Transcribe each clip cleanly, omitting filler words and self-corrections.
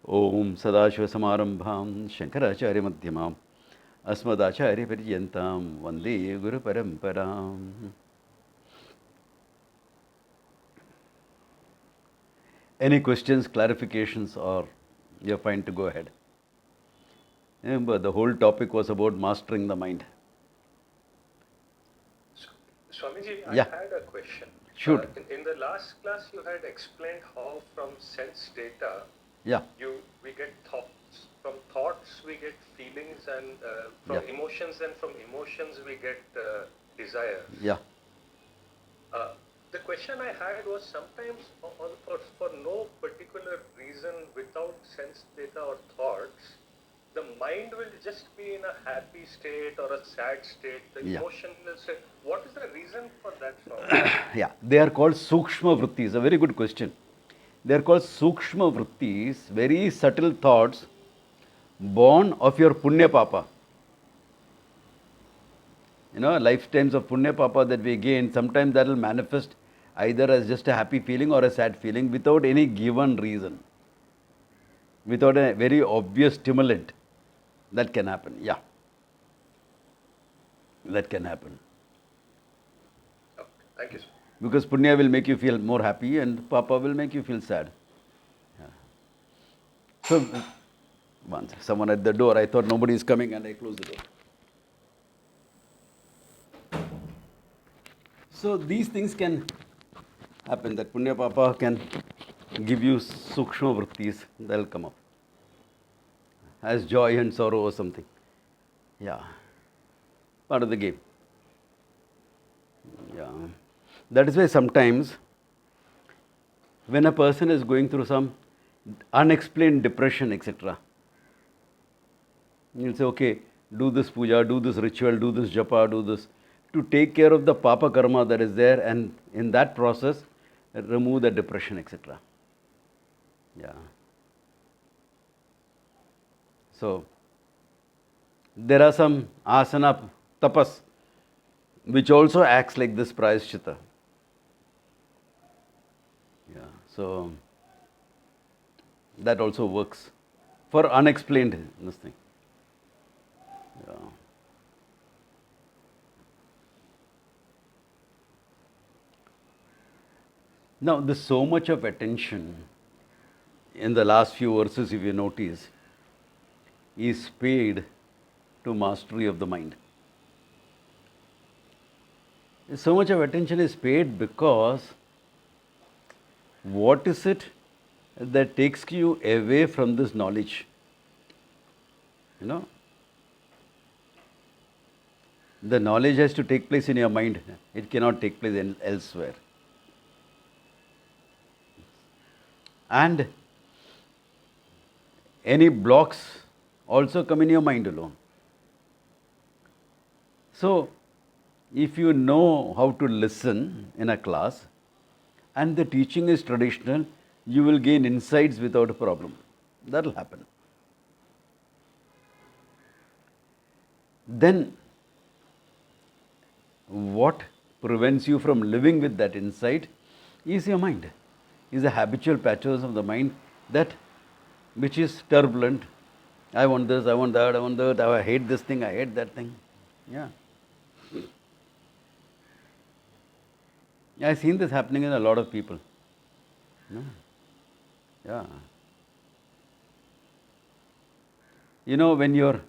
Om Sadashivasamarambham Shankaracharya Madhyamam Asmadacharya Paryantam Vande Guru Paramparam. Any questions, clarifications, or you're fine to go ahead? Remember, the whole topic was about mastering the mind. Swamiji, Yeah. I had a question. Shoot. In the last class, you had explained how from sense data, Yeah. we get thoughts. From thoughts, we get feelings, and from Yeah. emotions, and from emotions, we get desires. Yeah. The question I had was sometimes for no particular reason, without sense data or thoughts, the mind will just be in a happy state or a sad state, the Yeah. emotional state. What is the reason for that, Swami? Yeah, they are called Sukshma Vrittis. A very good question. They are called Sukshma Vrittis, very subtle thoughts born of your Punya Papa. Lifetimes of Punya Papa that we gain, sometimes that will manifest either as just a happy feeling or a sad feeling without any given reason, without a very obvious stimulant. That can happen, yeah. That can happen. Okay, thank you, sir. Because Punya will make you feel more happy and Papa will make you feel sad. Yeah. So, once someone at the door, I thought nobody is coming and I closed the door. So these things can happen, that Punya Papa can give you Sukshma Vrittis, they'll come up as joy and sorrow or something. Yeah, part of the game. Yeah, that is why sometimes when a person is going through some unexplained depression, etc., you'll say, okay, do this puja, do this ritual, do this japa, do this, to take care of the papa karma that is there, and in that process, remove the depression, etc. Yeah. So, there are some asana tapas which also acts like this prayaschitta. Yeah. So, that also works for unexplained this thing. Yeah. Now, there's so much of attention in the last few verses, if you notice, is paid to mastery of the mind. So much of attention is paid because what is it that takes you away from this knowledge? The knowledge has to take place in your mind. It cannot take place elsewhere. And any blocks also come in your mind alone. So, if you know how to listen in a class and the teaching is traditional, you will gain insights without a problem. That will happen. Then, what prevents you from living with that insight is your mind, is the habitual patterns of the mind that which is turbulent. I want this, I want that, I want that, I hate this thing, I hate that thing. Yeah. I've seen this happening in a lot of people. Yeah. When you're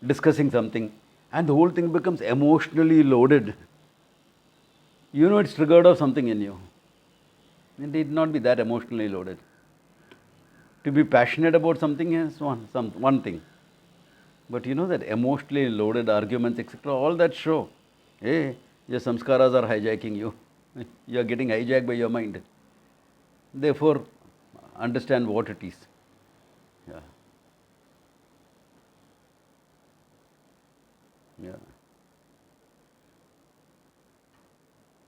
discussing something and the whole thing becomes emotionally loaded, it's triggered off something in you. It need not be that emotionally loaded. To be passionate about something is one thing. But that emotionally loaded arguments, etc., all that show, hey, your samskaras are hijacking you. You are getting hijacked by your mind. Therefore, understand what it is. Yeah. Yeah.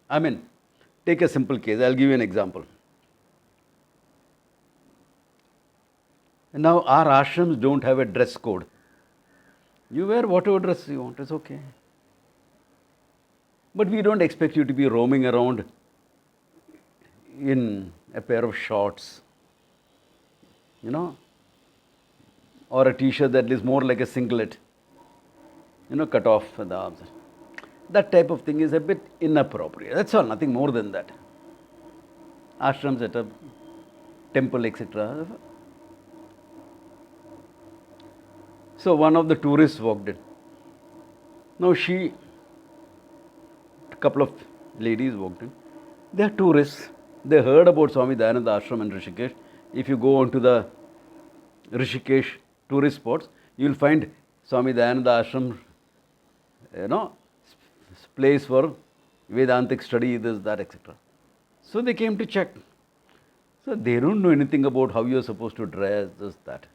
I mean, take a simple case. I'll give you an example. Now, our ashrams don't have a dress code. You wear whatever dress you want, it's okay. But we don't expect you to be roaming around in a pair of shorts you know, or a t-shirt that is more like a singlet, cut off the arms. That type of thing is a bit inappropriate. That's all, nothing more than that. Ashram setup, temple, etc. So one of the tourists walked in. Now a couple of ladies walked in. They are tourists. They heard about Swami Dayananda Ashram in Rishikesh. If you go on to the Rishikesh tourist spots, you will find Swami Dayananda Ashram, place for Vedantic study, this, that, etc. So they came to check. So they don't know anything about how you are supposed to dress, this, that.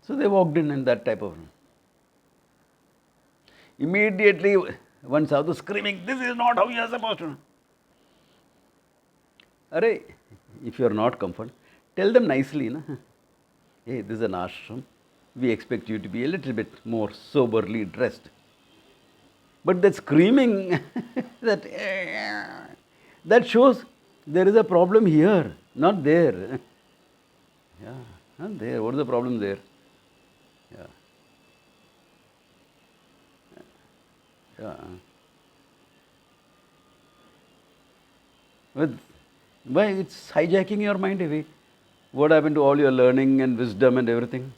So they walked in that type of. Immediately, one sadhu screaming, "This is not how you are supposed to." Arey, if you are not comfortable, tell them nicely, na? Hey, this is an ashram. We expect you to be a little bit more soberly dressed. But that screaming, that shows there is a problem here, not there. Yeah, not there. What is the problem there? Yeah. Yeah. But why it's hijacking your mind away? What happened to all your learning and wisdom and everything?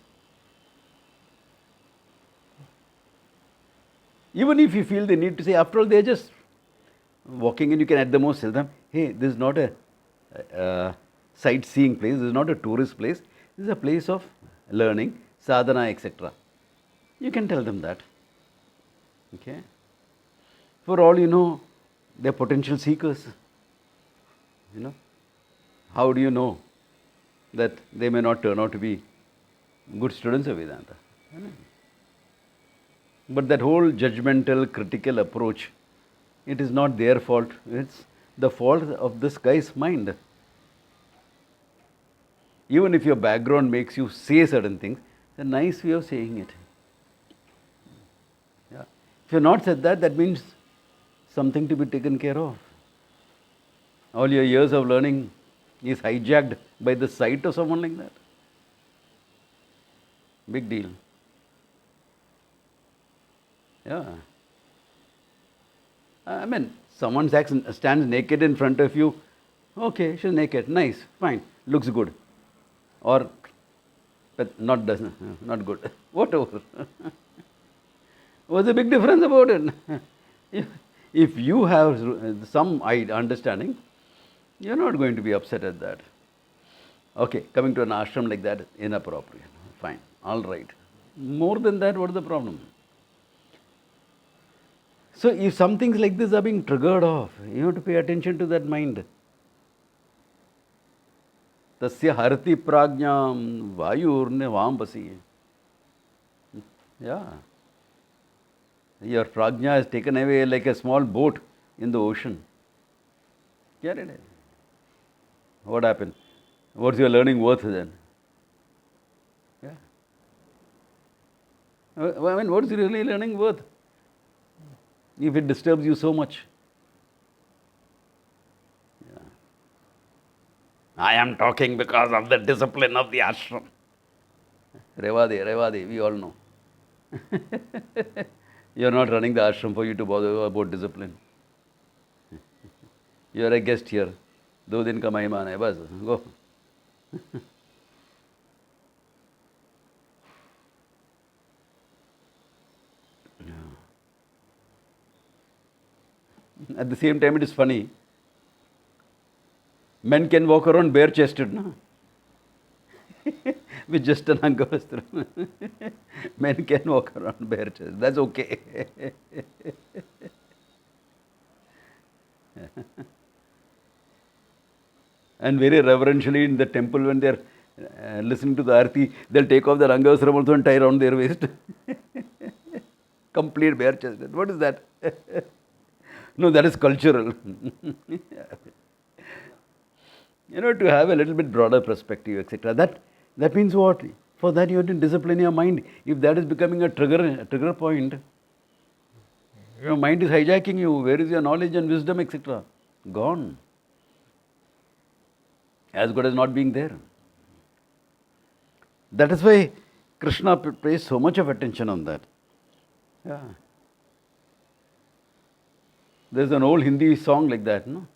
Even if you feel the need to say, after all, they're just walking in, you can at the most tell them, hey, this is not a sightseeing place, this is not a tourist place, this is a place of learning, sadhana, etc. You can tell them that. Okay? For all you know, they're potential seekers. How do you know that they may not turn out to be good students of Vedanta? But that whole judgmental, critical approach, it is not their fault. It's the fault of this guy's mind. Even if your background makes you say certain things, it's a nice way of saying it. Yeah. If you're not said that, that means something to be taken care of. All your years of learning is hijacked by the sight of someone like that. Big deal. Yeah. I mean, someone stands naked in front of you. Okay, she's naked. Nice, fine, looks good. Or, but not good. Whatever. What's the big difference about it? If you have some understanding, you're not going to be upset at that. Okay, coming to an ashram like that, inappropriate. Fine, all right. More than that, what is the problem? So if some things like this are being triggered off, you have to pay attention to that mind. Tasya harati prajnam vayurne vambasi. Yeah. Your prajna is taken away like a small boat in the ocean. Get it? What happened? What's your learning worth then? Yeah. I mean, what's really learning worth? If it disturbs you so much. Yeah. I am talking because of the discipline of the ashram. Revade, we all know. You are not running the ashram for you to bother about discipline. You are a guest here. 2 दिन का मेहमान है बस go. At the same time, it is funny. Men can walk around bare-chested, no? With just an angavastra. Men can walk around bare-chested. That's okay. And very reverentially in the temple, when they are listening to the arti, they'll take off their angavastra also and tie around their waist. Complete bare-chested. What is that? No, that is cultural. To have a little bit broader perspective, etc. That means what? For that you have to discipline your mind. If that is becoming a trigger point, your mind is hijacking you. Where is your knowledge and wisdom, etc.? Gone. as good as not being there. That is why Krishna pays so much of attention on that. Yeah. There's an old Hindi song like that, no?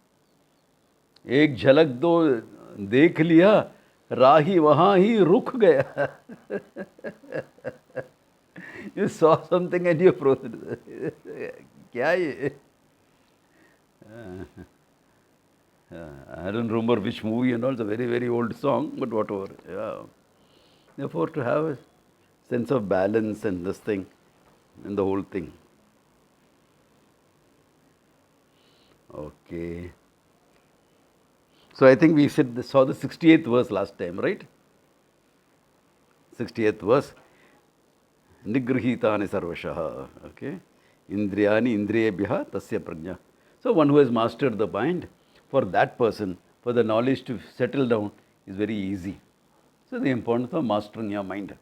एक झलक दो देख लिया राही वहाँ ही रुक गया. You saw something and you froze. क्या ये? I don't remember which movie and all. It's a very, very old song, but whatever. Yeah. Therefore, to have a sense of balance and this thing, and the whole thing. Okay. So I think we saw the 68th verse last time, right? 68th verse. Nigrihitani sarvashaha. Okay. Indriyani indriyebhya tasya prajna. So one who has mastered the mind, for that person, for the knowledge to settle down is very easy. So the importance of mastering your mind.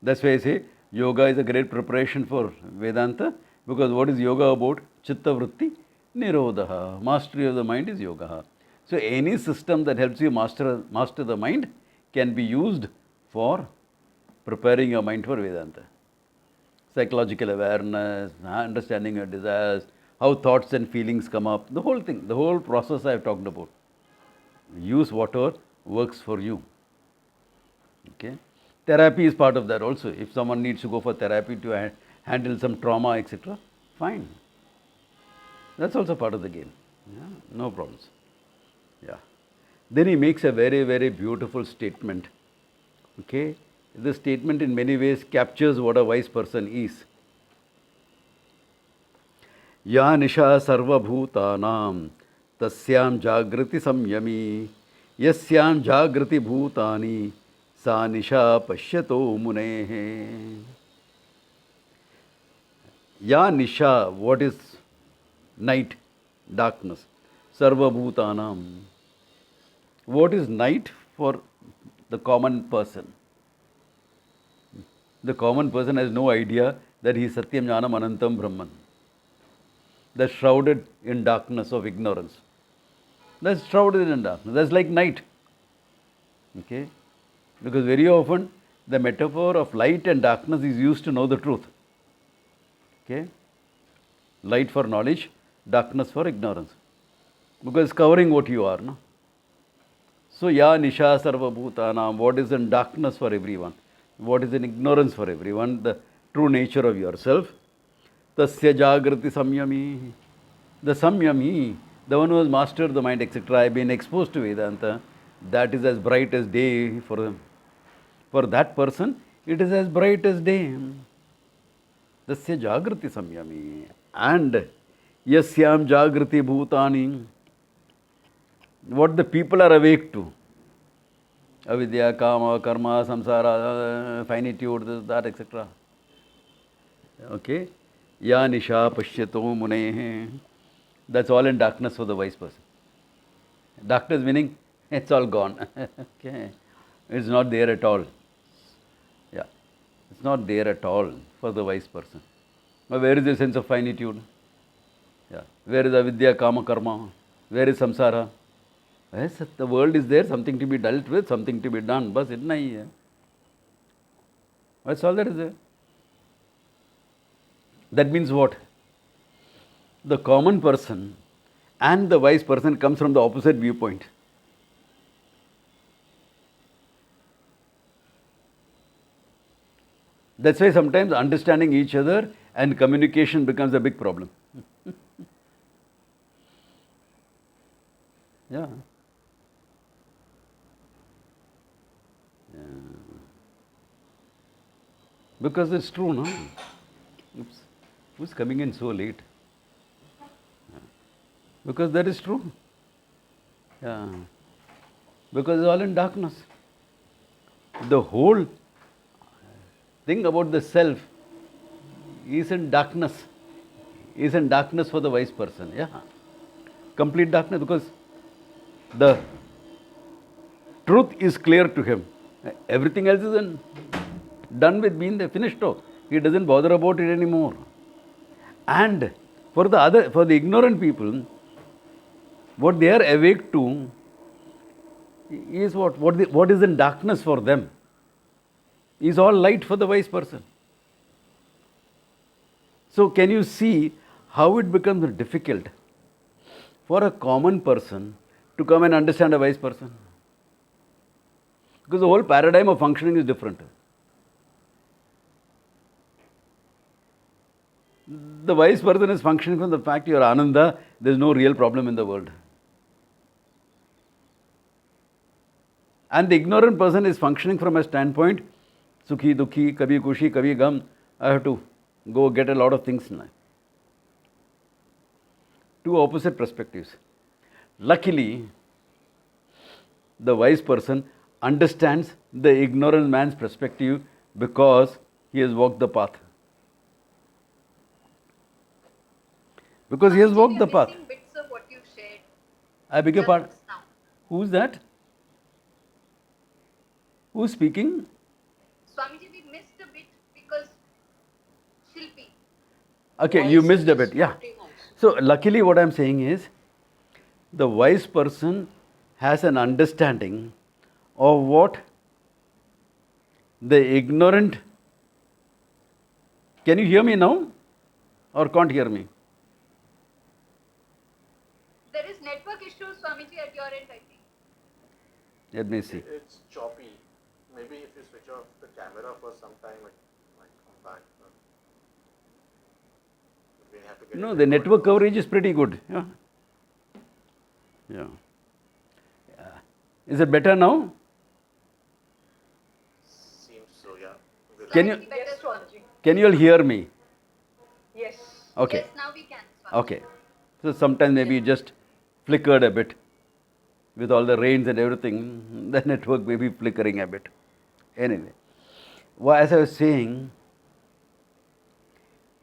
That's why I say yoga is a great preparation for Vedanta, because what is yoga about? Chitta vritti nirodha. Mastery of the mind is yoga. So any system that helps you master the mind can be used for preparing your mind for Vedanta. Psychological awareness, understanding your desires, how thoughts and feelings come up, the whole thing, the whole process I have talked about. Use whatever works for you. Okay? Therapy is part of that also. If someone needs to go for therapy to handle some trauma, etc., fine. That's also part of the game. Yeah? No problems. Yeah. Then he makes a very, very beautiful statement. Okay? This statement in many ways captures what a wise person is. Ya nisha sarva bhutanam tasyam jagriti samyami yasyam jagriti bhutani sa nisha pashyato munehe. Ya nisha, what is night? Darkness. Sarva bhutanam. What is night for the common person? The common person has no idea that he is Satyam Jnanam Anantam Brahman. That's shrouded in darkness of ignorance. That's shrouded in darkness. That's like night. Okay? Because very often the metaphor of light and darkness is used to know the truth. Okay? Light for knowledge, darkness for ignorance. Because it's covering what you are. No? So, ya nisha sarva bhutanam, what is in darkness for everyone? What is in ignorance for everyone? The true nature of yourself. Tasya jagrati samyami. The samyami, the one who has mastered the mind, etc., I have been exposed to Vedanta, that is as bright as day for them. For that person, it is as bright as day. Tasya jagrati samyami. And yasyam jagrati bhutani. What the people are awake to. Avidya, kama, karma, samsara, finitude, this, that, etc. Okay? Ya nisha pashyato munehe. That's all in darkness for the wise person. Darkness meaning it's all gone. Okay? It's not there at all. Yeah. It's not there at all for the wise person. But where is the sense of finitude? Yeah. Where is avidya, kama, karma? Where is samsara? Yes, the world is there, something to be dealt with, something to be done. Bas itna hi hai. That's all that is there. That means what? The common person and the wise person comes from the opposite viewpoint. That's why sometimes understanding each other and communication becomes a big problem. Yeah. Because it's true, no? Oops. Who's coming in so late? Because that is true. Yeah. Because it's all in darkness. The whole thing about the self is in darkness. Is in darkness for the wise person. Yeah. Complete darkness, because the truth is clear to him. Everything else is done with, being finished. He doesn't bother about it anymore. And for the ignorant people, what they are awake to is what? What is in darkness for them is all light for the wise person. So can you see how it becomes difficult for a common person to come and understand a wise person? Because the whole paradigm of functioning is different. The wise person is functioning from the fact you are Ananda, there is no real problem in the world. And the ignorant person is functioning from a standpoint, Sukhi, Dukhi, Kabhi Kushi, Kabhi Gam, I have to go get a lot of things now. Two opposite perspectives. Luckily, the wise person understands the ignorant man's perspective because he has walked the path. Because he has walked the path. Missing bits of what you shared. I beg your pardon. Just now. Who's that? Who's speaking? Swamiji, we missed a bit because Shilpi. Okay, you missed a bit. Yeah. So, luckily, what I'm saying is the wise person has an understanding of what the ignorant. Can you hear me now? Or can't hear me? There is network issues, Swamiji, at your end, I think. Let me see. It's choppy. Maybe if you switch off the camera for some time, it might come back. We have to get No, the network coverage is pretty good. Yeah. Yeah. Is it better now? Seems so, yeah. Can you- Slightly better, Swamiji. Can you all hear me? Yes. Okay. Yes, now we can, Swamiji. Okay. So sometimes maybe it just flickered a bit. With all the rains and everything, the network may be flickering a bit. Anyway, as I was saying,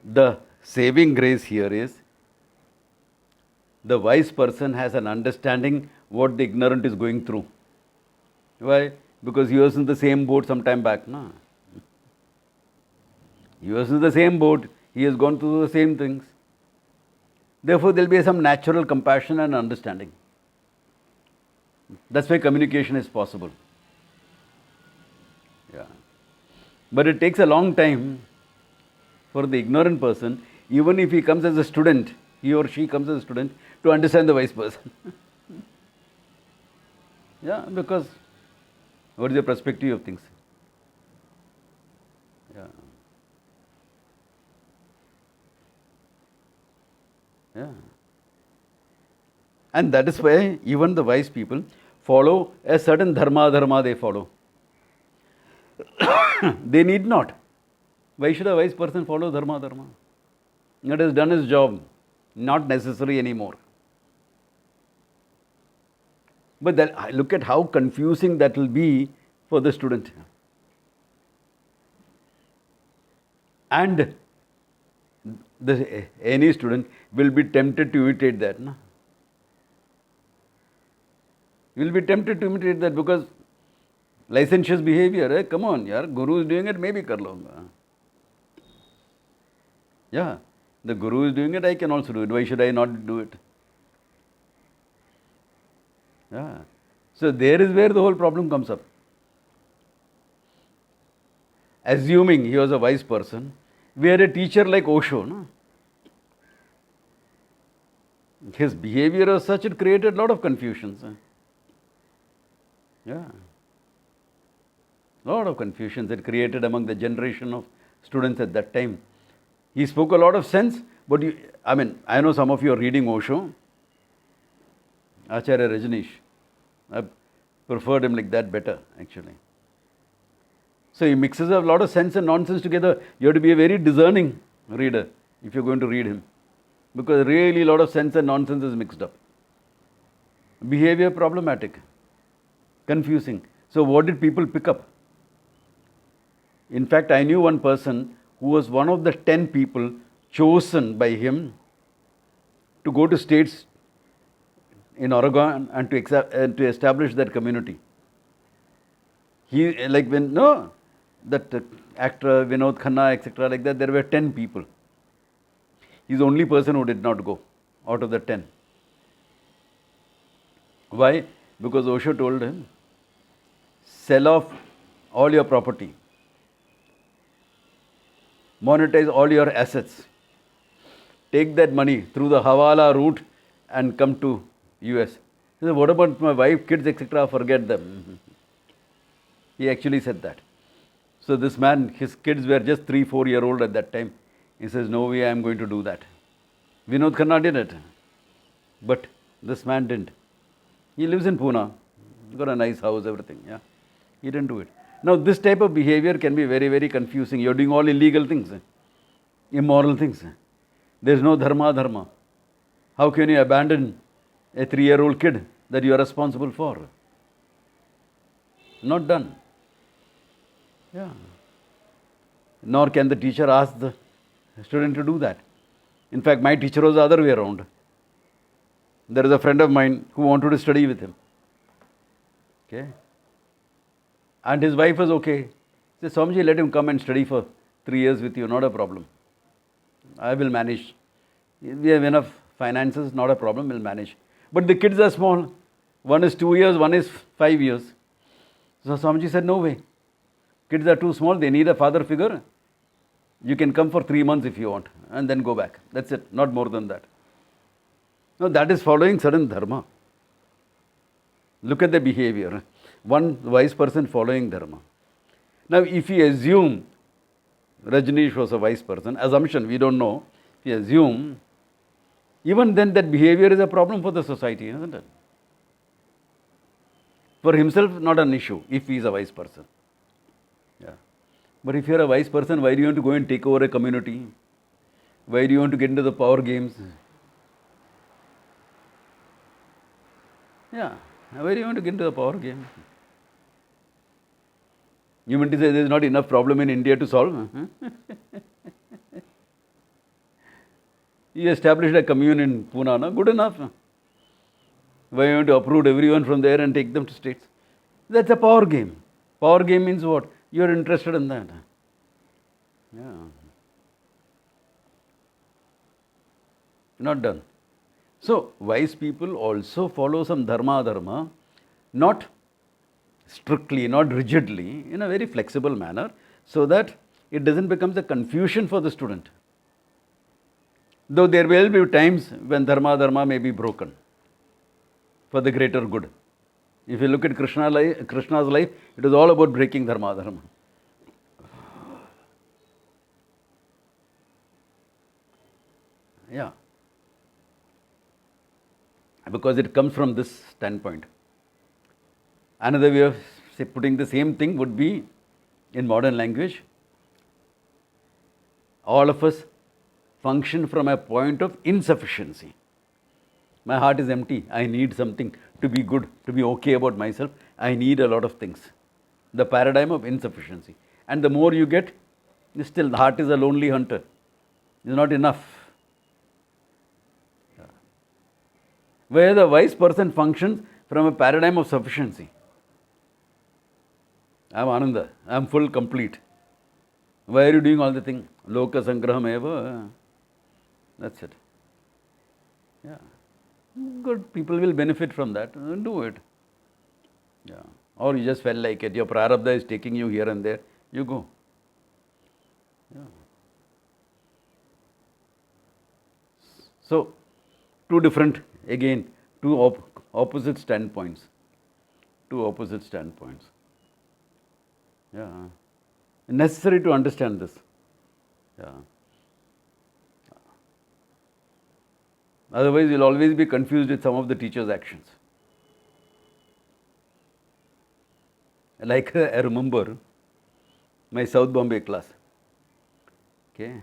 the saving grace here is the wise person has an understanding what the ignorant is going through. Why? Because he was in the same boat some time back. No? He was in the same boat. He has gone through the same things. Therefore, there will be some natural compassion and understanding. That's why communication is possible. Yeah. But it takes a long time for the ignorant person, even if he comes as a student, he or she comes as a student, to understand the wise person. Yeah, because what is your perspective of things? Yeah. Yeah. And that is why even the wise people follow a certain dharma they follow. They need not. Why should a wise person follow dharma? It has done his job, not necessary anymore. But that, look at how confusing that will be for the student. And any student will be tempted to imitate that. No? You will be tempted to imitate that because licentious behavior, come on, yaar, Guru is doing it, maybe kar lounga. Yeah, the Guru is doing it, I can also do it. Why should I not do it? Yeah. So there is where the whole problem comes up. Assuming he was a wise person, we had a teacher like Osho. No? His behavior was such, it created a lot of confusions. Yeah. A lot of confusions it created among the generation of students at that time. He spoke a lot of sense, but I know some of you are reading Osho. Acharya Rajneesh. I preferred him like that better, actually. So he mixes up a lot of sense and nonsense together. You have to be a very discerning reader if you're going to read him. Because really a lot of sense and nonsense is mixed up. Behavior problematic. Confusing. So what did people pick up? In fact, I knew one person who was one of the 10 people chosen by him to go to states in Oregon and to establish that community. He, that actor Vinod Khanna, etc., like that, there were 10 people. He's the only person who did not go out of the 10. Why? Because Osho told him, sell off all your property, monetize all your assets, take that money through the Hawala route and come to US. He said, what about my wife, kids, etc.? Forget them. He actually said that. So this man, his kids were just 3-4 years old at that time. He says, no way I am going to do that. Vinod Khanna did it. But this man didn't. He lives in Pune. Got a nice house, everything. Yeah, he didn't do it. Now this type of behavior can be very, very confusing. You're doing all illegal things, immoral things. There's no dharma. How can you abandon a 3-year-old kid that you are responsible for? Not done. Yeah. Nor can the teacher ask the student to do that. In fact, my teacher was the other way around. There is a friend of mine who wanted to study with him. Okay. And his wife was okay. He said, Swamiji, let him come and study for 3 years with you, not a problem. I will manage. We have enough finances, not a problem, we'll manage. But the kids are small. One is 2 years, one is 5 years. So Swamiji said, no way. Kids are too small, they need a father figure. You can come for 3 months if you want, and then go back. That's it, not more than that. No, that is following certain dharma. Look at the behavior. One wise person following dharma. Now, if you assume Rajneesh was a wise person, assumption, we don't know. If you assume, even then that behavior is a problem for the society, isn't it? For himself, not an issue, if he is a wise person. Yeah. But if you are a wise person, why do you want to go and take over a community? Why do you want to get into the power games? Yeah. Why do you want to get into the power game? You mean to say there is not enough problem in India to solve? You established a commune in Pune, no? Good enough. Why you want to uproot everyone from there and take them to states? That's a power game. Power game means what? You are interested in that. Yeah. Not done. So, wise people also follow some dharma, not strictly, not rigidly, in a very flexible manner, so that it doesn't become a confusion for the student. Though there will be times when dharma may be broken for the greater good. If you look at Krishna's life, it is all about breaking dharma. Yeah. Because it comes from this standpoint. Another way of putting the same thing would be, in modern language, all of us function from a point of insufficiency. My heart is empty. I need something to be good, to be okay about myself. I need a lot of things. The paradigm of insufficiency. And the more you get, still the heart is a lonely hunter. It's not enough. Where the wise person functions from a paradigm of sufficiency. I am Ananda. I am full, complete. Why are you doing all the things? Loka sangraham eva. That's it. Yeah. Good. People will benefit from that. Do it. Yeah. Or you just felt like it. Your prarabdha is taking you here and there. You go. Yeah. So, two different, again, two opposite standpoints. Two opposite standpoints. Yeah. Necessary to understand this. Yeah. Otherwise, you'll always be confused with some of the teacher's actions. Like I remember my South Bombay class. Okay.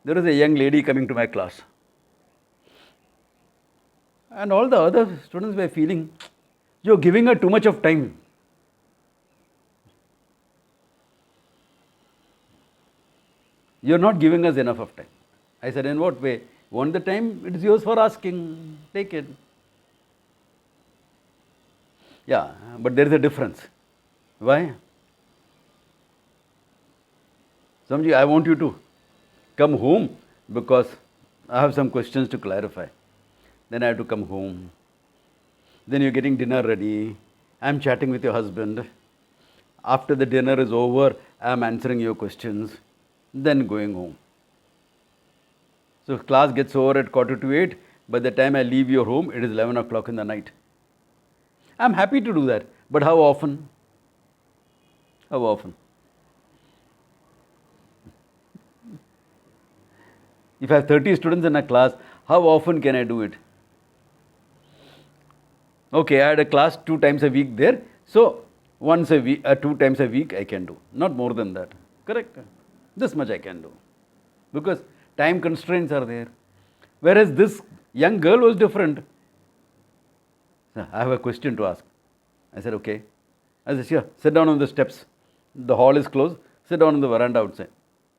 There was a young lady coming to my class. And all the other students were feeling, you're giving her too much of time. You're not giving us enough of time. I said, in what way? Want the time? It is yours for asking. Take it. Yeah, but there is a difference. Why? Swamiji, I want you to come home because I have some questions to clarify. Then I have to come home. Then you're getting dinner ready. I'm chatting with your husband. After the dinner is over, I am answering your questions, then going home. So class gets over at 7:45. By the time I leave your home, it is 11 o'clock in the night. I am happy to do that, but how often? How often? If I have 30 students in a class, how often can I do it? Okay, I had a class 2 times a week there, so once a week, 2 times a week I can do, not more than that. Correct? This much I can do, because time constraints are there. Whereas this young girl was different. I have a question to ask. I said, okay. I said, sure, sit down on the steps. The hall is closed. Sit down on the veranda outside.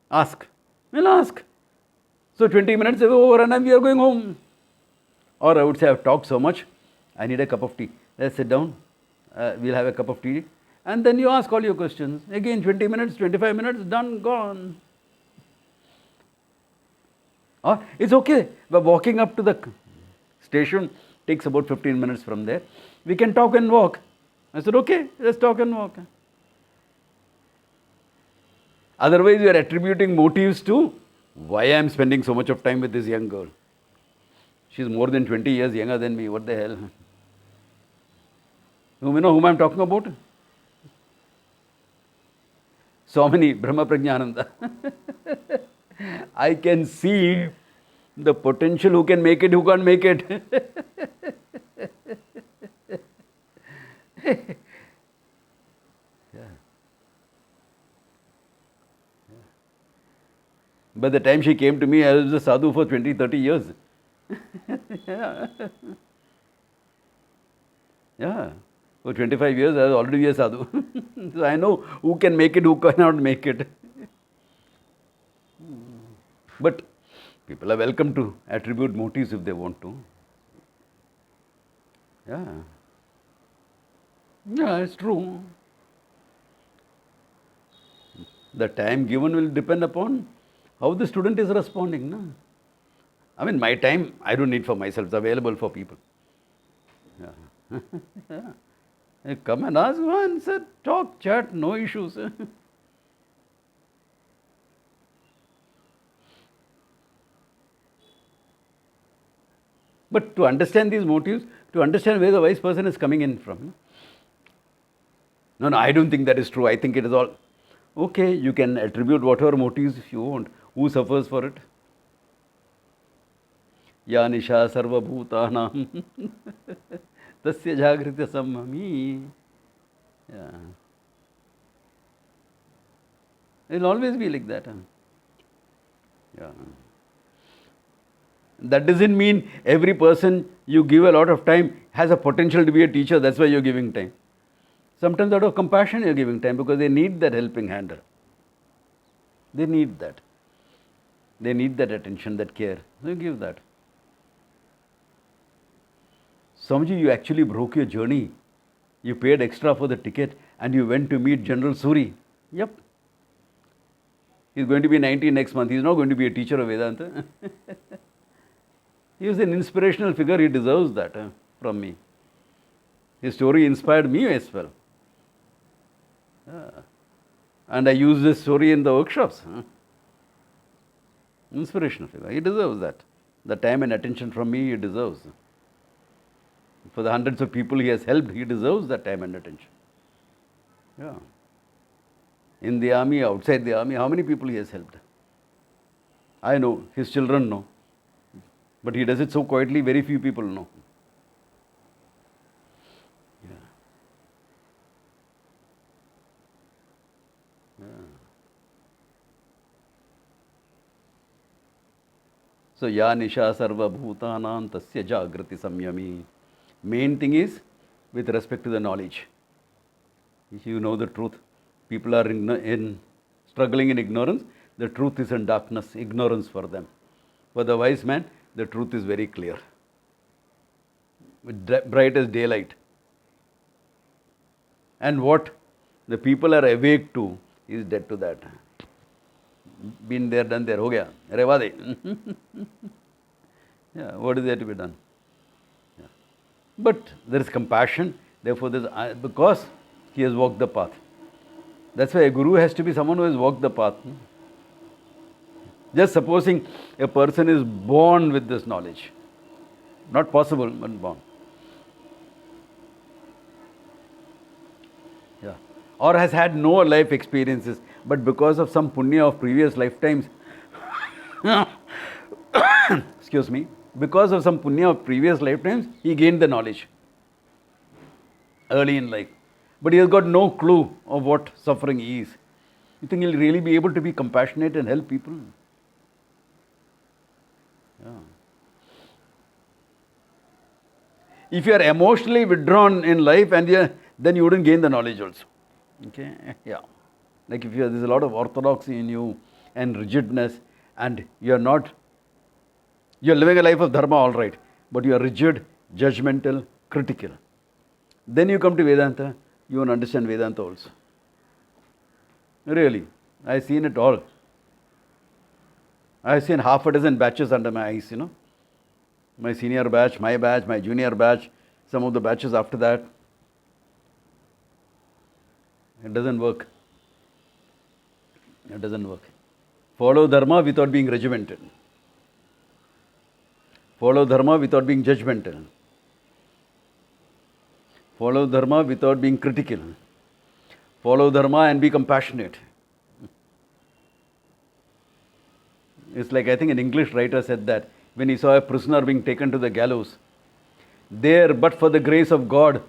Ask. Well, ask. So 20 minutes over and we are going home. Or I would say, I've talked so much, I need a cup of tea. Let's sit down. We'll have a cup of tea. And then you ask all your questions. Again, 20 minutes, 25 minutes, done, gone. Or it's okay. But walking up to the station takes about 15 minutes from there. We can talk and walk. I said, okay, let's talk and walk. Otherwise, you are attributing motives to why I am spending so much of time with this young girl. She is more than 20 years younger than me. What the hell? You know whom I am talking about? Swamini Brahma Prajnananda. I can see the potential, who can make it, who can't make it. By the time she came to me, I was a sadhu for 20, 30 years. Yeah. Yeah. For 25 years, I was already a sadhu. So I know who can make it, who cannot make it. But people are welcome to attribute motives if they want to. Yeah. Yeah, it's true. The time given will depend upon how the student is responding. No? I mean, my time, I don't need for myself, it's available for people. Yeah. Yeah. You come and ask one, say, talk, chat, no issues. But to understand these motives, to understand where the wise person is coming in from. No, I don't think that is true. I think it is all. Okay, you can attribute whatever motives you want. Who suffers for it? Ya nisha sarva bhutanam tasya jagrita samami. Yeah. It will always be like that. Yeah. That doesn't mean every person you give a lot of time has a potential to be a teacher. That's why you're giving time. Sometimes out of compassion you're giving time because they need that helping hand. They need that. They need that attention, that care. So you give that. Swamiji, you actually broke your journey. You paid extra for the ticket and you went to meet General Suri. Yep. He's going to be 90 next month. He's not going to be a teacher of Vedanta. He was an inspirational figure. He deserves that from me. His story inspired me as well. And I use this story in the workshops. Inspirational figure. He deserves that. The time and attention from me, he deserves. For the hundreds of people he has helped, he deserves that time and attention. Yeah. In the army, outside the army, how many people he has helped? I know, his children know. But he does it so quietly, very few people know. Yeah. Yeah. So, ya nisha sarva bhutanam tasya jagrati samyami. Main thing is with respect to the knowledge. If you know the truth, people are struggling in ignorance, the truth is in darkness, ignorance for them. For the wise man, the truth is very clear, bright as daylight. And what the people are awake to is dead to that. Been there, done there, ho gaya, rehwa de. Yeah, what is there to be done? Yeah. But there is compassion, therefore there is, because he has walked the path. That's why a guru has to be someone who has walked the path. Just supposing a person is born with this knowledge. Not possible, but born. Yeah. Or has had no life experiences, but because of some punya of previous lifetimes, excuse me, because of some punya of previous lifetimes, he gained the knowledge early in life. But he has got no clue of what suffering is. You think he'll really be able to be compassionate and help people? Yeah. If you are emotionally withdrawn in life, and then you wouldn't gain the knowledge also. Okay? Yeah. Like if there's a lot of orthodoxy in you and rigidness, and you're living a life of dharma, all right, but you are rigid, judgmental, critical. Then you come to Vedanta, you won't understand Vedanta also. Really. I've seen it all. I've seen half a dozen batches under my eyes, My senior batch, my junior batch, some of the batches after that. It doesn't work. It doesn't work. Follow dharma without being regimented. Follow dharma without being judgmental. Follow dharma without being critical. Follow dharma and be compassionate. It's like, I think an English writer said that when he saw a prisoner being taken to the gallows, there, but for the grace of God,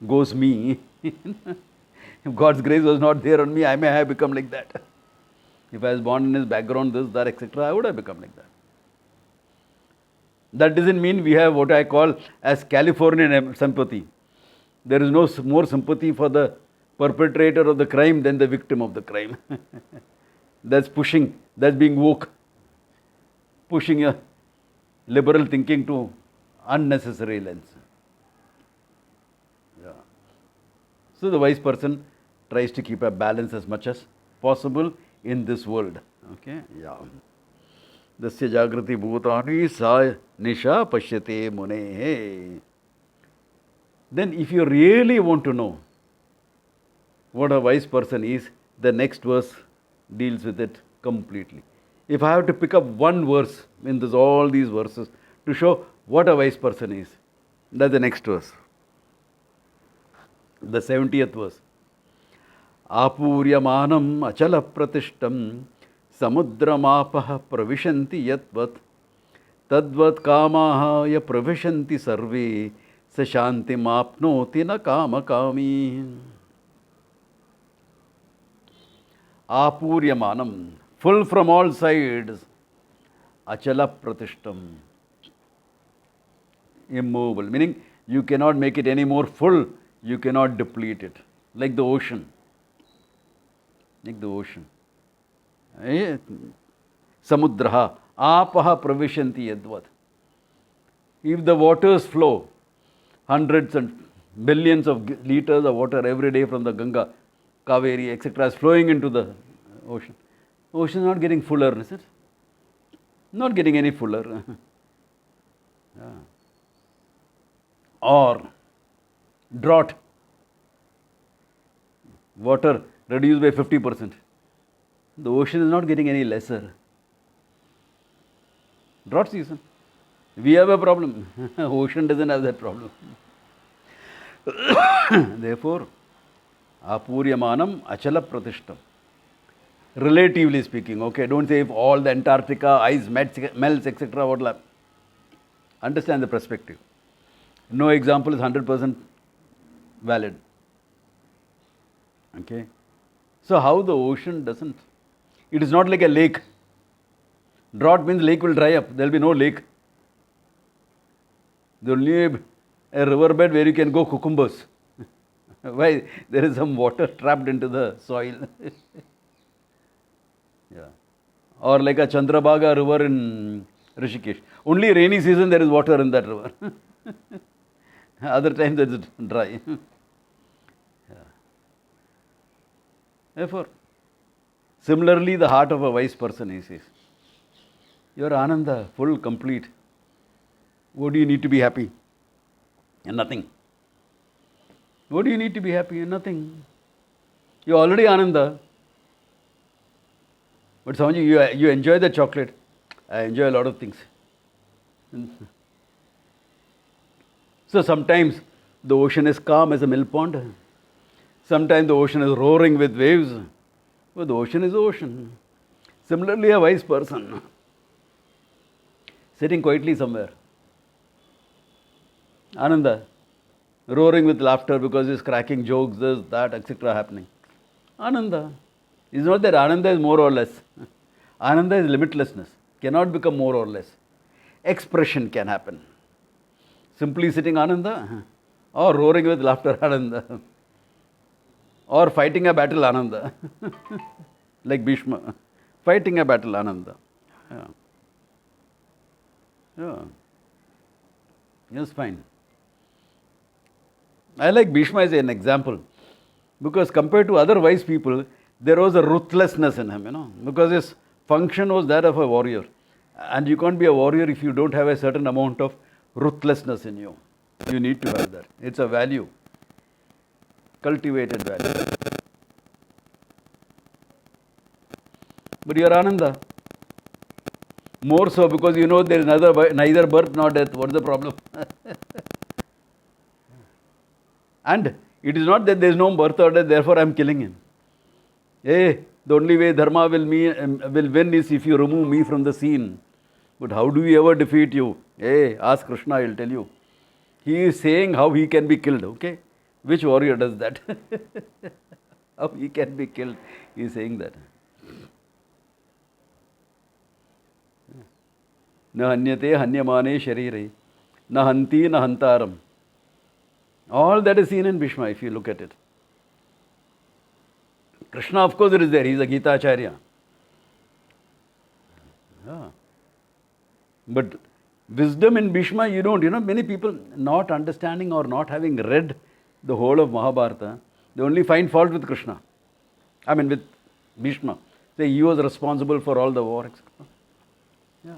goes me. If God's grace was not there on me, I may have become like that. If I was born in his background, this, that, etc., I would have become like that. That doesn't mean we have what I call as Californian sympathy. There is no more sympathy for the perpetrator of the crime than the victim of the crime. That's pushing, that's being woke. Pushing your liberal thinking to unnecessary lens. Yeah. So the wise person tries to keep a balance as much as possible in this world. Okay? Yeah. Dasya jagrati bhutani sa nisha pashyate mune. Then if you really want to know what a wise person is, the next verse deals with it completely. If I have to pick up one verse in all these verses to show what a wise person is, that's the next verse. The 70th verse. Apuryamanam achala pratishtam samudramapah pravishanti yatvat tadvat kamaha ya pravishanti sarve sashanti mapnoti na kama kami. Apuryamanam, full from all sides, achala pratishtam, immovable, meaning you cannot make it any more full, you cannot deplete it, like the ocean. Like the ocean. Samudraha, apaha pravishanti yadvat. If the waters flow, hundreds and billions of liters of water every day from the Ganga, Kaveri, etc., is flowing into the ocean. The ocean is not getting fuller, is it? Not getting any fuller. Yeah. Or drought. Water reduced by 50%. The ocean is not getting any lesser. Drought season. We have a problem. Ocean doesn't have that problem. Therefore, apuryamanam achala pratishtam. Relatively speaking, okay, don't say if all the Antarctica ice melts, etc., what will happen. Understand the perspective. No example is 100% valid. Okay. So how the ocean doesn't? It is not like a lake. Drought means lake will dry up. There will be no lake. There will only be a riverbed where you can go cucumbers. Why? There is some water trapped into the soil. Yeah. Or like a Chandrabhaga river in Rishikesh. Only rainy season there is water in that river. Other times it is dry. Yeah. Therefore, similarly the heart of a wise person is your Ananda, full, complete. What do you need to be happy? And nothing. What do you need to be happy? And nothing. You're already Ananda. But Swamiji, you enjoy the chocolate. I enjoy a lot of things. So sometimes the ocean is calm as a mill pond. Sometimes the ocean is roaring with waves. But the ocean is the ocean. Similarly, a wise person sitting quietly somewhere. Ananda, roaring with laughter because he's cracking jokes, this, that, etc. happening. Ananda. It's not that Ananda is more or less. Ananda is limitlessness. Cannot become more or less. Expression can happen. Simply sitting Ananda, or roaring with laughter Ananda, or fighting a battle Ananda, like Bhishma, fighting a battle Ananda. Yeah. Yeah. Yes, fine. I like Bhishma as an example because compared to other wise people, there was a ruthlessness in him, because his function was that of a warrior. And you can't be a warrior if you don't have a certain amount of ruthlessness in you. You need to have that. It's a value, cultivated value. But you are Ananda. More so because you know there is neither birth nor death. What is the problem? And it is not that there is no birth or death, therefore I am killing him. Hey, the only way Dharma will win is if you remove me from the scene. But how do we ever defeat you? Hey, ask Krishna, I will tell you. He is saying how he can be killed, okay? Which warrior does that? How he can be killed? He is saying that. Na hanyate hanyamane sharire. Na hanti na hantaram. All that is seen in Bhishma if you look at it. Krishna, of course, it is there. He is a Gita Acharya. Yeah. But wisdom in Bhishma, you don't. Many people not understanding or not having read the whole of Mahabharata, they only find fault with Krishna. I mean, with Bhishma. Say he was responsible for all the war, etc. Yeah.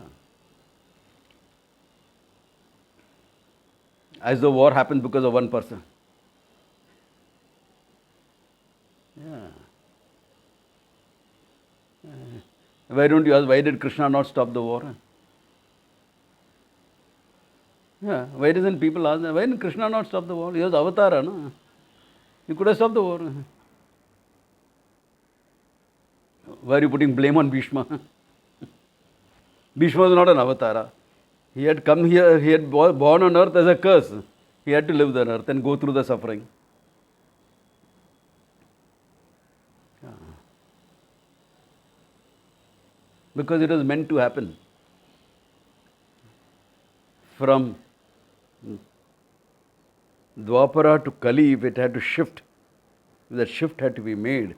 As though war happens because of one person. Yeah. Why don't you ask, why did Krishna not stop the war? Yeah. Why doesn't people ask that? Why did Krishna not stop the war? He was avatara, no? He could have stopped the war. Why are you putting blame on Bhishma? Bhishma was not an avatara. He had come here, he had born on earth as a curse. He had to live on earth and go through the suffering. Yeah. Because it was meant to happen. From Dwapara to Kali, if it had to shift, if that shift had to be made,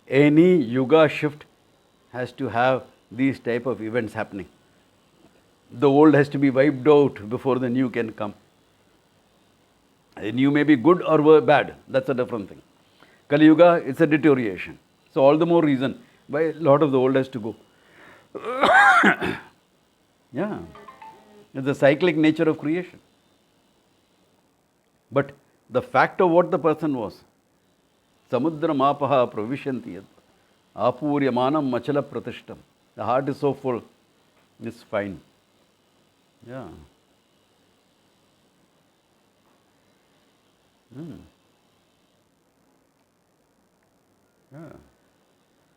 any yuga shift has to have these type of events happening. The old has to be wiped out before the new can come. The new may be good or bad, that's a different thing. Kali Yuga, it's a deterioration. So all the more reason why a lot of the old has to go. Yeah, it's the cyclic nature of creation. But the fact of what the person was, Samudra Mapaha Pravishanti, Apurya Manam Machala Pratishtam. The heart is so full, it's fine. Yeah. Yeah.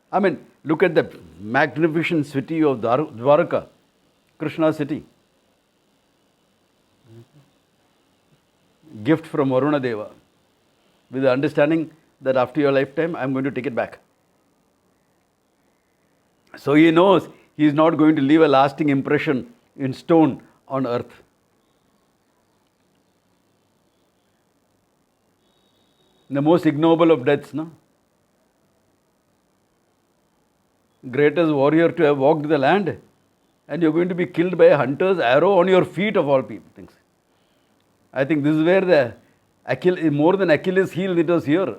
I mean, look at the magnificent city of Dwaraka, Krishna city. Gift from Varuna Deva, with the understanding that after your lifetime, I am going to take it back. So he knows he is not going to leave a lasting impression in stone on earth. The most ignoble of deaths, no? Greatest warrior to have walked the land, and you're going to be killed by a hunter's arrow on your feet of all people. Things. I think this is where the more than Achilles' heel, it was here.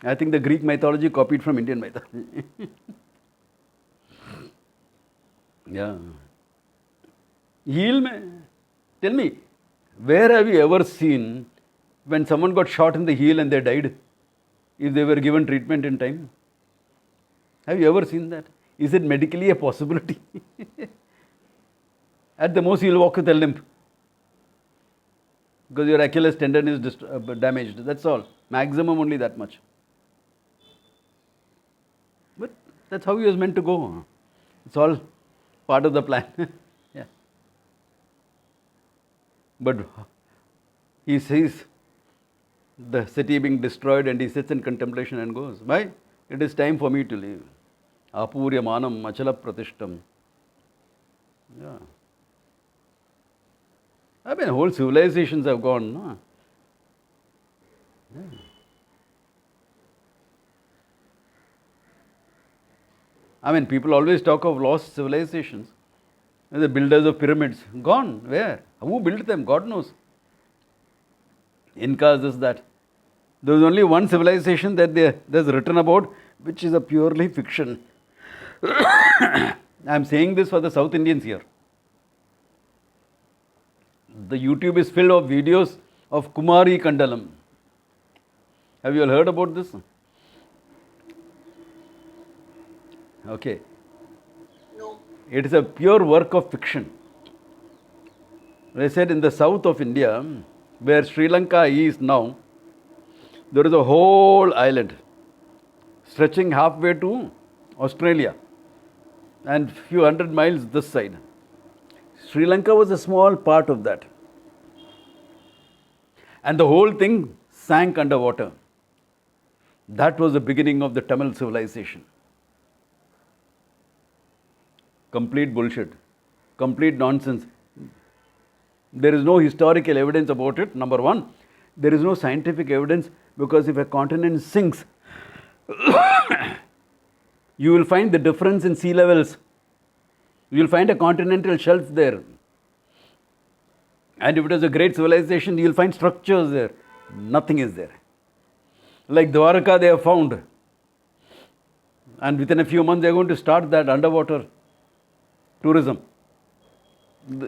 I think the Greek mythology copied from Indian mythology. Yeah. Heel, tell me, where have you ever seen when someone got shot in the heel and they died? if they were given treatment in time? Have you ever seen that? Is it medically a possibility? At the most, you'll walk with a limp because your Achilles tendon is damaged. That's all. Maximum only that much. But that's how he was meant to go. It's all part of the plan. Yeah. But he sees the city being destroyed and he sits in contemplation and goes, why? It is time for me to leave. Apurya manam achala pratishtam. Yeah. I mean, whole civilizations have gone, no? Yeah. I mean, people always talk of lost civilizations. The builders of pyramids, gone. Where? Who built them? God knows. Incas is that. There is only one civilization that there's written about, which is a purely fiction. I am saying this for the South Indians here. The YouTube is filled of videos of Kumari Kandalam. Have you all heard about this? Okay. No. It is a pure work of fiction. They said in the south of India, where Sri Lanka is now, there is a whole island stretching halfway to Australia and few hundred miles this side. Sri Lanka was a small part of that. And the whole thing sank underwater. That was the beginning of the Tamil civilization. Complete bullshit. Complete nonsense. There is no historical evidence about it, number one. There is no scientific evidence because if a continent sinks, you will find the difference in sea levels. You will find a continental shelf there. And if it is a great civilization, you will find structures there. Nothing is there. Like Dwarka, they have found. And within a few months, they are going to start that underwater tourism.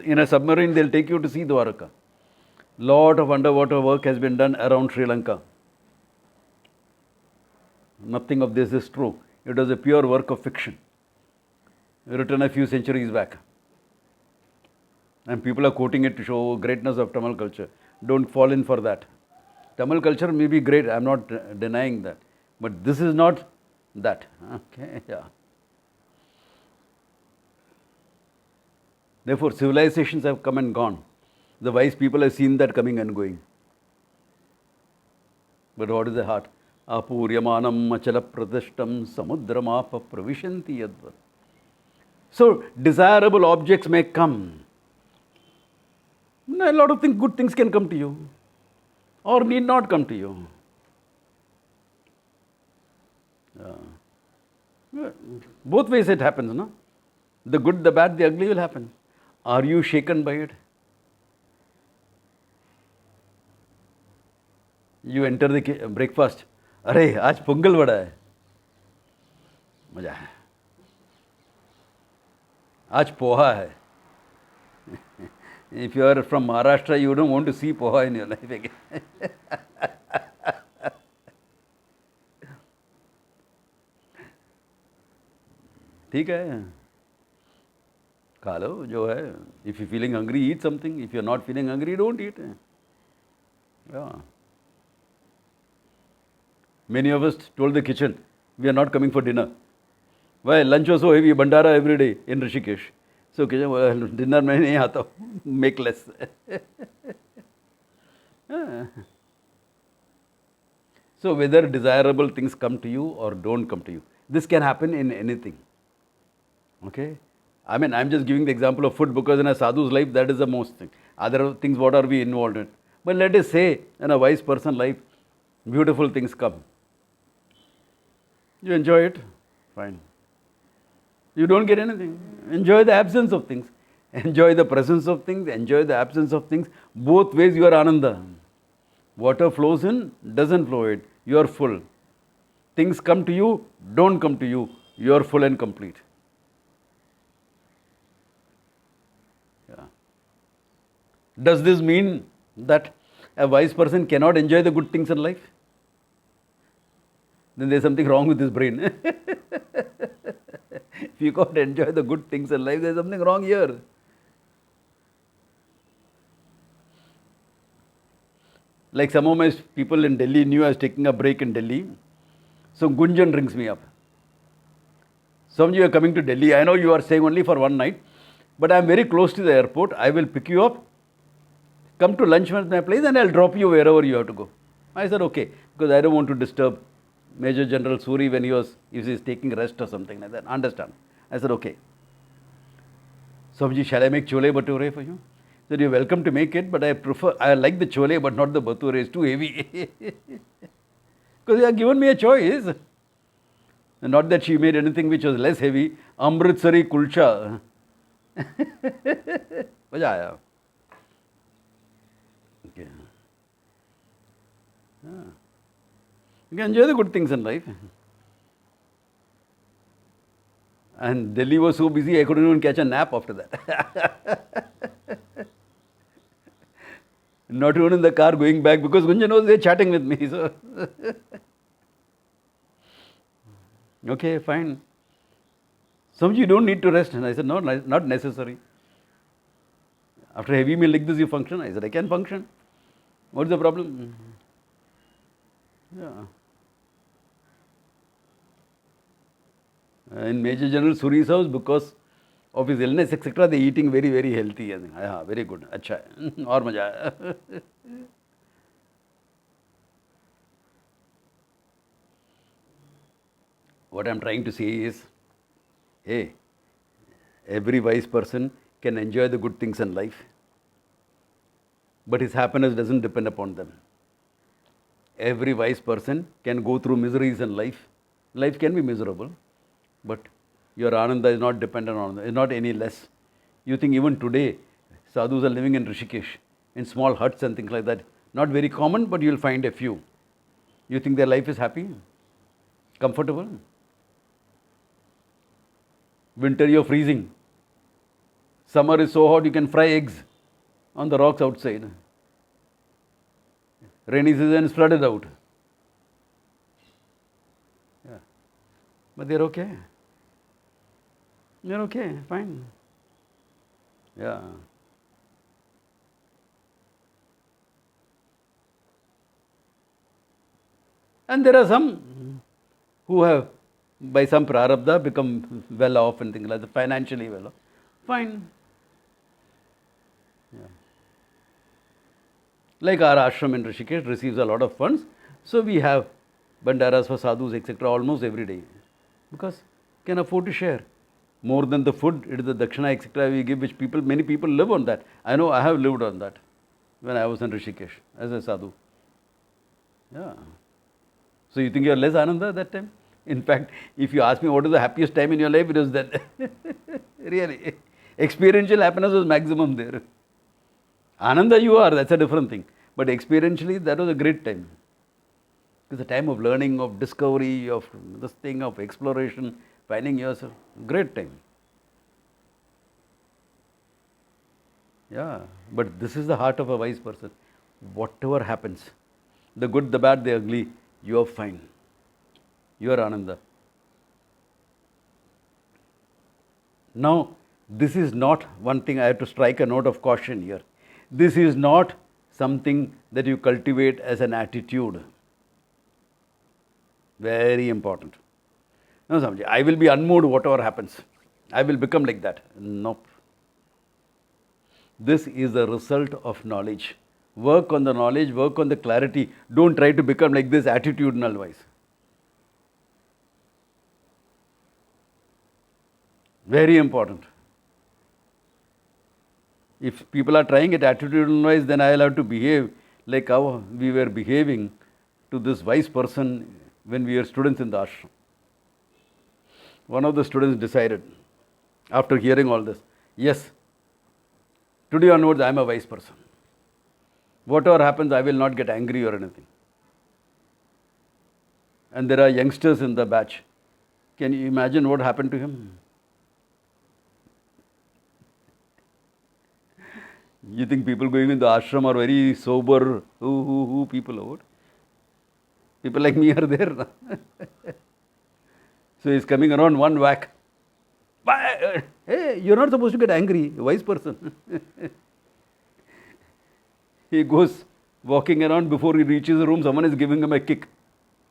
In a submarine, they will take you to see Dwarka. Lot of underwater work has been done around Sri Lanka. Nothing of this is true. It was a pure work of fiction, written a few centuries back. And people are quoting it to show greatness of Tamil culture. Don't fall in for that. Tamil culture may be great, I am not denying that. But this is not that. Okay, yeah. Therefore, civilizations have come and gone. The wise people have seen that coming and going. But what is the heart? Apuryamanam achala pratishtam samudramapa pravishanti yadva. So, desirable objects may come. A lot of good things can come to you. Or need not come to you. Both ways it happens, no? The good, the bad, the ugly will happen. Are you shaken by it? You enter the breakfast. अरे आज पोंगल बड़ा है, मजा है. आज पोहा है. If you are from Maharashtra, you don't want to see poha in your life again. ठीक है, खा लो जो है. If you're feeling hungry, eat something. If you're not feeling hungry, don't eat. Yeah. Many of us told the kitchen, we are not coming for dinner. Why? Lunch was so heavy, bandara every day in Rishikesh. So kitchen, well, dinner mein nahi aata, make less. So whether desirable things come to you or don't come to you, this can happen in anything. Okay? I mean, I'm just giving the example of food because in a sadhu's life, that is the most thing. Other things, what are we involved in? But let us say, in a wise person's life, beautiful things come. You enjoy it, fine. You don't get anything. Enjoy the absence of things. Enjoy the presence of things, enjoy the absence of things. Both ways you are ananda. Water flows in, doesn't flow in. You are full. Things come to you, don't come to you. You are full and complete. Yeah. Does this mean that a wise person cannot enjoy the good things in life? then there's something wrong with his brain. If you can't enjoy the good things in life, there's something wrong here. Like some of my people in Delhi knew I was taking a break in Delhi. So Gunjan rings me up. Some of you are coming to Delhi. I know you are staying only for one night, but I am very close to the airport. I will pick you up, come to lunch at my place, and I'll drop you wherever you have to go. I said, okay, because I don't want to disturb Major General Suri when if he's taking rest or something like that. Understand? I said, okay. Sabji, shall I make chole bhature for you? He said, you're welcome to make it, but I like the chole, but not the bhature. It's too heavy. Because you have given me a choice. Not that she made anything which was less heavy. Amritsari kulcha. Maja aaya. Okay. You can enjoy the good things in life. And Delhi was so busy, I couldn't even catch a nap after that. Not even in the car going back, because Gunjan was there chatting with me. So okay, fine. Some of you don't need to rest. And I said, no, not necessary. After a heavy meal like this, you function? I said, I can function. What's the problem? Yeah. In Major General Suri's house, because of his illness, etc., they're eating very, very healthy. I think, yeah, very good. Acha hai. Aur maja aaya. What I'm trying to say is, hey, every wise person can enjoy the good things in life, but his happiness doesn't depend upon them. Every wise person can go through miseries in life. Life can be miserable, but your ananda is not dependent on it, it's not any less. You think even today, sadhus are living in Rishikesh, in small huts and things like that. Not very common, but you'll find a few. You think their life is happy? Comfortable? Winter you're freezing. Summer is so hot you can fry eggs on the rocks outside. Rainy season is flooded out. Yeah. But they're okay. They're okay, fine. Yeah. And there are some who have, by some prarabdha, become well off and things like that, financially well off. Fine. Yeah. Like our ashram in Rishikesh receives a lot of funds, so we have bandaras for sadhus, etc., almost every day. Because can afford to share. More than the food, it is the dakshina, etc., we give, which many people live on that. I know I have lived on that when I was in Rishikesh as a sadhu. Yeah. So you think you are less ananda that time? In fact, if you ask me what is the happiest time in your life, it was that. Really. Experiential happiness was maximum there. Ananda you are, that's a different thing. But experientially, that was a great time. It's a time of learning, of discovery, of this thing, of exploration, finding yourself. Great time. Yeah, but this is the heart of a wise person. Whatever happens, the good, the bad, the ugly, you are fine. You are Ananda. Now, this is not one thing I have to strike a note of caution here. This is not something that you cultivate as an attitude. Very important. No, Swamiji, I will be unmoved whatever happens. I will become like that. Nope. This is the result of knowledge. Work on the knowledge, work on the clarity. Don't try to become like this attitudinal wise. Very important. If people are trying it attitudinal wise, then I will have to behave like how we were behaving to this wise person when we were students in the ashram. One of the students decided, after hearing all this, yes, today onwards I am a wise person. Whatever happens, I will not get angry or anything. And there are youngsters in the batch. Can you imagine what happened to him? You think people going in the ashram are very sober, people are what? People like me are there. So he's coming around one whack. Hey, you're not supposed to get angry, a wise person. He goes walking around, before he reaches the room, someone is giving him a kick.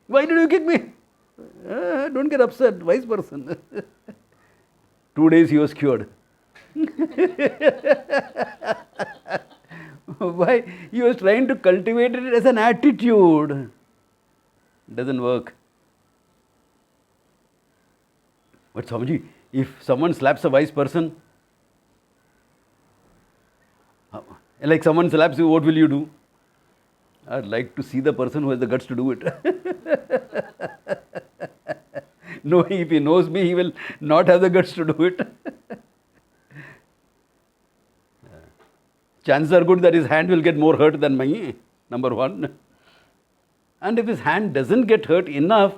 Why did you kick me? Don't get upset, wise person. 2 days he was cured. Why? He was trying to cultivate it as an attitude. Doesn't work. But Swamiji, if someone slaps a wise person, like someone slaps you, what will you do? I'd like to see the person who has the guts to do it. No, if he knows me, he will not have the guts to do it. Chances are good that his hand will get more hurt than mine, number one. And if his hand doesn't get hurt enough,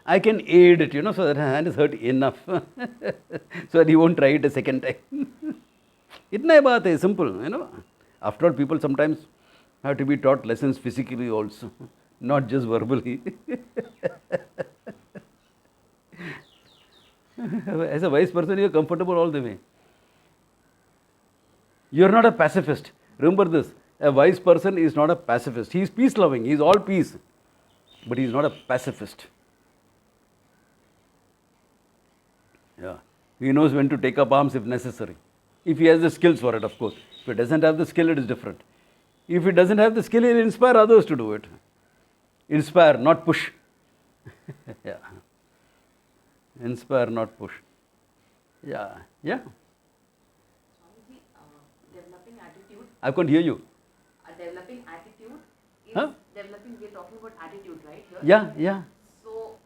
I can aid it, so that his hand is hurt enough. So that he won't try it a second time. Itna baat hai, simple, After all, people sometimes have to be taught lessons physically also, not just verbally. As a wise person, you are comfortable all the way. You are not a pacifist. Remember this. A wise person is not a pacifist. He is peace-loving. He is all peace. But he is not a pacifist. Yeah. He knows when to take up arms if necessary. If he has the skills for it, of course. If he doesn't have the skill, it is different. If he doesn't have the skill, he will inspire others to do it. Inspire, not push. Yeah. Inspire, not push. Yeah. Yeah. Developing attitude. I can't hear you. Developing attitude is developing. We're talking about attitude, right? Here. Yeah, yeah. So,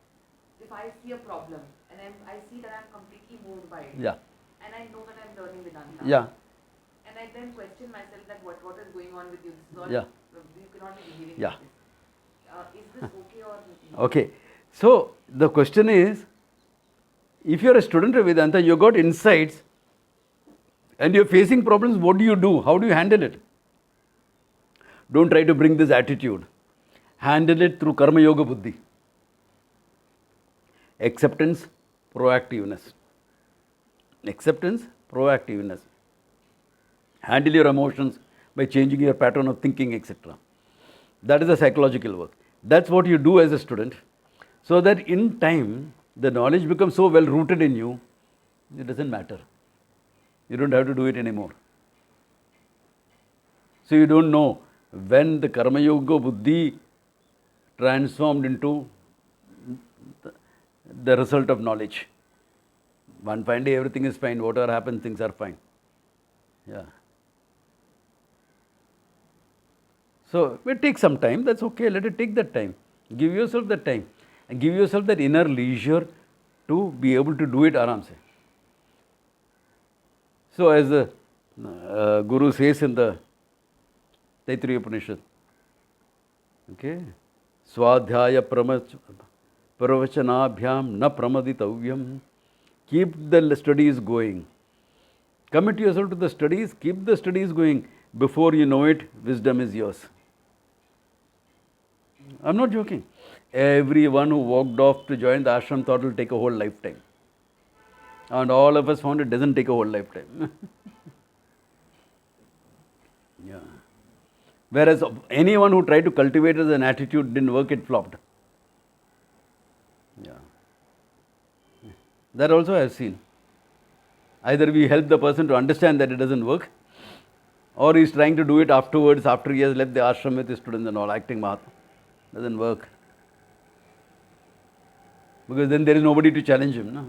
if I see a problem and I see that I'm completely moved by it, Yeah. and I know that I'm learning Vedanta, Yeah. and I then question myself that what is going on with you? This is all, Yeah. you cannot be behaving Yeah. like this. Is this okay or not? Okay. So the question is, if you're a student of Vedanta, you got insights and you're facing problems, what do? How do you handle it? Don't try to bring this attitude. Handle it through Karma Yoga Buddhi. Acceptance, proactiveness. Acceptance, proactiveness. Handle your emotions by changing your pattern of thinking, etc. That is the psychological work. That's what you do as a student, so that in time, the knowledge becomes so well rooted in you, it doesn't matter. You don't have to do it anymore. So you don't know when the Karma Yoga Buddhi transformed into the result of knowledge. One fine day everything is fine, whatever happens, things are fine. Yeah. So it takes some time, that's okay, let it take that time. Give yourself that time and give yourself that inner leisure to be able to do it aram se. So as the Guru says in the Taittiriya Upanishad, okay, Swadhyaya pravachanabhyam na pramaditavyam. Keep the studies going. Commit yourself to the studies, keep the studies going. Before you know it, wisdom is yours. I'm not joking. Everyone who walked off to join the ashram thought it will take a whole lifetime. And all of us found it doesn't take a whole lifetime. Yeah. Whereas anyone who tried to cultivate as an attitude didn't work, it flopped. Yeah. That also I have seen. Either we help the person to understand that it doesn't work, or he is trying to do it afterwards, after he has left the ashram with his students and all, acting Mahatma. Doesn't work. Because then there is nobody to challenge him. No?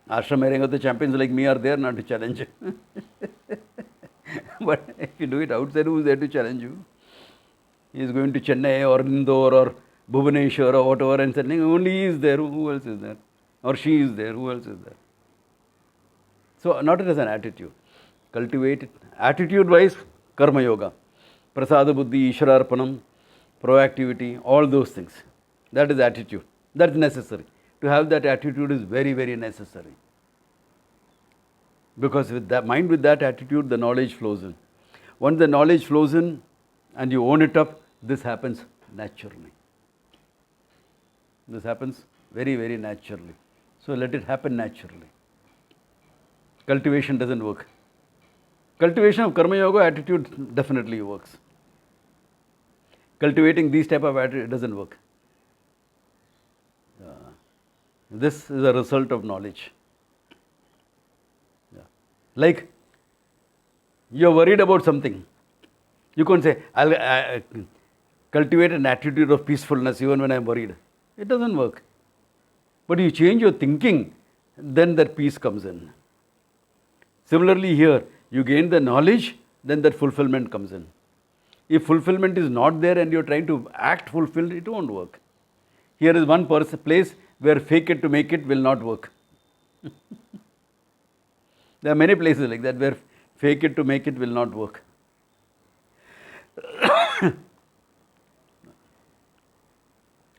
Ashram area, the champions like me are there not to challenge him. But if you do it outside, who is there to challenge you? He is going to Chennai or Indore or Bhubaneswar or whatever and saying, only he is there, who else is there? Or she is there, who else is there? So, not as an attitude. Cultivate it. Attitude-wise, Karma Yoga. Prasada Buddhi, Ishwararpanam, proactivity, all those things. That is attitude. That is necessary. To have that attitude is very, very necessary. Because with that mind, with that attitude, the knowledge flows in. Once the knowledge flows in and you own it up, This happens naturally. This happens very, very naturally. So let it happen naturally. Cultivation doesn't work. Cultivation of Karma Yoga attitude definitely works. Cultivating these type of attitude doesn't work. This is a result of knowledge. Like, you're worried about something. You can't say, I'll cultivate an attitude of peacefulness even when I'm worried. It doesn't work. But you change your thinking, then that peace comes in. Similarly here, you gain the knowledge, then that fulfillment comes in. If fulfillment is not there and you're trying to act fulfilled, it won't work. Here is one place where fake it to make it will not work. There are many places like that where fake it to make it will not work.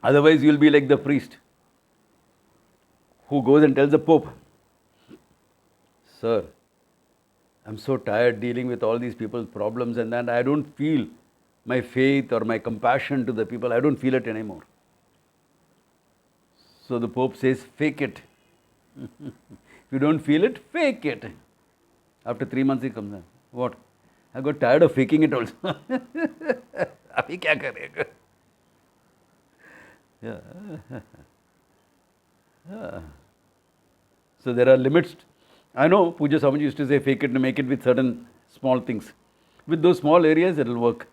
Otherwise, you will be like the priest who goes and tells the Pope, Sir, I'm so tired dealing with all these people's problems and then I don't feel my faith or my compassion to the people, I don't feel it anymore. So the Pope says, fake it. If you don't feel it, fake it. After 3 months he comes in. What? I got tired of faking it also. Abhi kya karega? Yeah. So there are limits. I know Puja Swamiji used to say fake it to make it with certain small things. With those small areas it will work.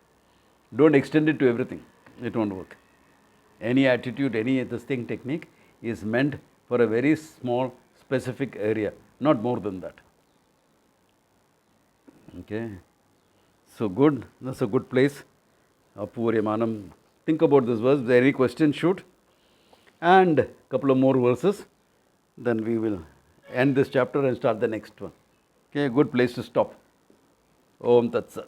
Don't extend it to everything. It won't work. Any attitude, any this thing technique is meant for a very small specific area, not more than that. Okay. So good. That's a good place. Apuryamanam. Think about this verse. If there are any questions, shoot. And a couple of more verses. Then we will end this chapter and start the next one. Okay, good place to stop. Om Tat Sat.